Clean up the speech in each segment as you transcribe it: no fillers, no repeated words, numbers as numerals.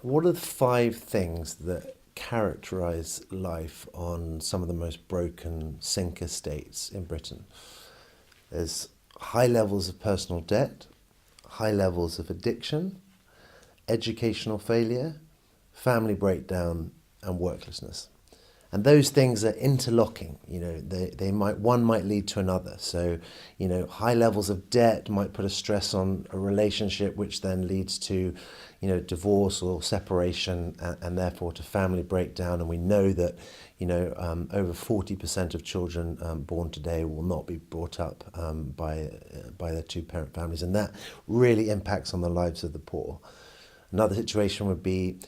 What are the five things that characterise life on some of the most broken sink estates in Britain? There's high levels of personal debt, high levels of addiction, educational failure, family breakdown, and worklessness. And those things are interlocking. They might one might lead to another. So, high levels of debt might put a stress on a relationship, which then leads to, divorce or separation, and therefore to family breakdown. And we know that, over 40% of children born today will not be brought up by their two-parent families, and that really impacts on the lives of the poor. Another situation would be,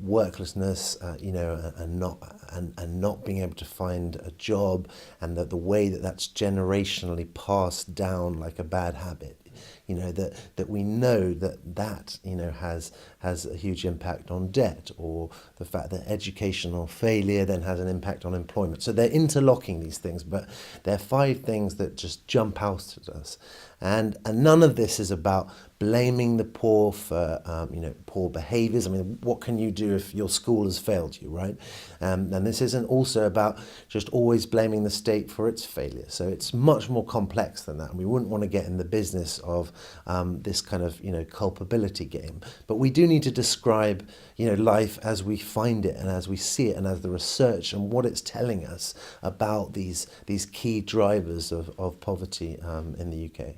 worklessness, and not being able to find a job, and the way that that's generationally passed down like a bad habit. That we know that has a huge impact on debt, or the fact that educational failure then has an impact on employment. So they're interlocking, these things, but they're five things that just jump out at us. And none of this is about blaming the poor for poor behaviours. I mean, what can you do if your school has failed you, right? And this isn't also about just always blaming the state for its failure. So it's much more complex than that, and we wouldn't want to get in the business of this kind of culpability game. But we do need to describe life as we find it and as we see it, and as the research and what it's telling us about these key drivers of poverty in the UK.